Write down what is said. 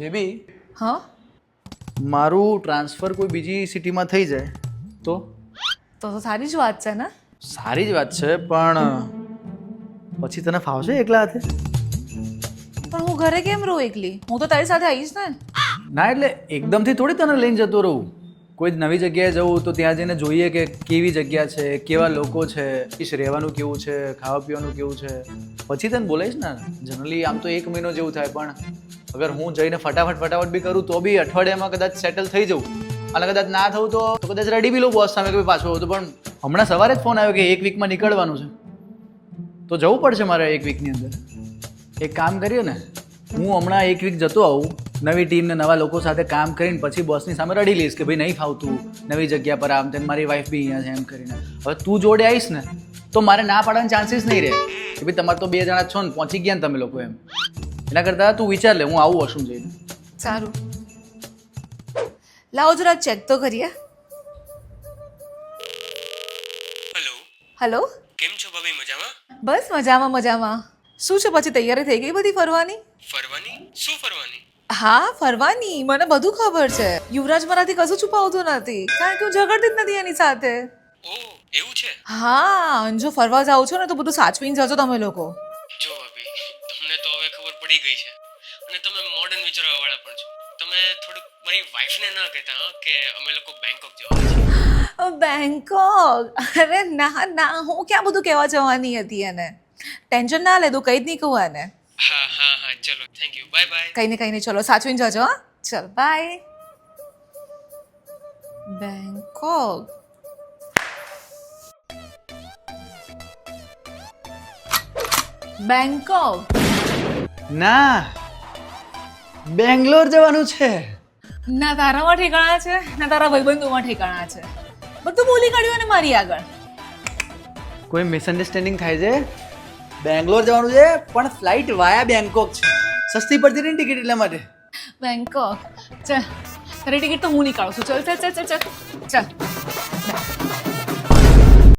Baby હા મારું transfer કોઈ બીજી સિટીમાં થઈ જાય તો તો સારી જ વાત છે ને. સારી જ વાત છે, પણ પછી તને ફાવશે એકલા હાથે? પણ હું ઘરે કેમ રહું એકલી? હું તો તારી સાથે આવીશ ને. ના એટલે એકદમથી થોડી તને લઈને જતો રહું. કોઈ નવી જગ્યાએ જવું તો ત્યાં જઈને જોઈએ કે કેવી જગ્યા છે, કેવા લોકો છે, રહેવાનું કેવું છે, ખાવા પીવાનું કેવું છે, પછી તને બોલાવીશ ને. જનરલી આમ તો 1 મહિનો જેવું થાય, પણ અગર હું જઈને ફટાફટ બી કરું તો બી અઠવાડિયામાં કદાચ સેટલ થઈ જવું, અને કદાચ ના થવું તો કદાચ રેડી બી લો બોસ સામે કે પાછો આવું. તો પણ હમણાં સવારે જ ફોન આવ્યો કે 1 વીકમાં નીકળવાનું છે, તો જવું પડશે મારે 1 વીકની અંદર. એક કામ કરીએ ને, હું હમણાં 1 વીક જતો આવું, નવી ટીમને નવા લોકો સાથે કામ કરીને પછી બોસની સામે રડી લઈશ કે ભાઈ નહીં ફાવતું, નવી જગ્યા પર આમ તેમ, મારી વાઈફ બી અહીંયા છે એમ કરીને. હવે તું જોડે આવીશ ને તો મારે ના પાડવાના ચાન્સીસ નહીં રહે કે ભાઈ તમારે તો 2 જણા છો ને પહોંચી ગયા ને તમે લોકો એમ. એના કરતાં તું વિચાર લે, હું આવું વોશરૂમ જઈને. સારું, લાવો જરા ચેક તો કરીએ. હેલો, હેલો, કેમ છો ભાભી? મજામાં? બસ મજામાં. શું છે પછી, તૈયારી થઈ ગઈ બધી ફરવાની? ફરવાની? શું ફરવાની? હા ફરવાની, મને બધું ખબર છે. યુવરાજ મારાથી કશું છુપાવતો નથી, કારણ કે હું ઝઘડતી જ નથી એની સાથે. ઓહ, એવું છે? હા, અને જો ફરવા જાઓ છો ને તો બધું સાચવીને જજો તમે લોકો. જો ભાભી, તમને તો હવે ખબર પડી ગઈ છે, અને તમે મોડર્ન વિચારવાવાળા પણ છો. તમે થોડુંક મારી વાઈફને ના કહેતા હા કે અમે લોકો બેંકોક જવાના છે. બેંકોક? અરે ના, હું ક્યાં બધું કહેવા જવાની હતી એને. ટેન્શન ના લે, તું કઈ જ નહીં કહું એને. હા, ચલો, થેન્ક યુ, બાય બાય. કઈ નહીં, ચલો સાચવીને જજો. હા ચલ બાય. બેંકોક? બેંકોક? ના, બેંગ્લોર જવાનું છે. ના તારામાં ઠેકાણા છે, ના તારા ભાઈબંધોમાં ઠેકાણા છે. બધું બોલી કાઢ્યું ને મારી આગળ. કોઈ મિસઅન્ડરસ્ટેન્ડિંગ થાય છે. બેંગ્લોર જવાનું છે, પણ ફ્લાઇટ વાયા બેંકોક છે. સસ્તી પડતી નહીં ટિકિટ, એટલા માટે. બેંકોક? ચાલ તારી ટિકિટ તો હું નીકાળું છું. ચાલ.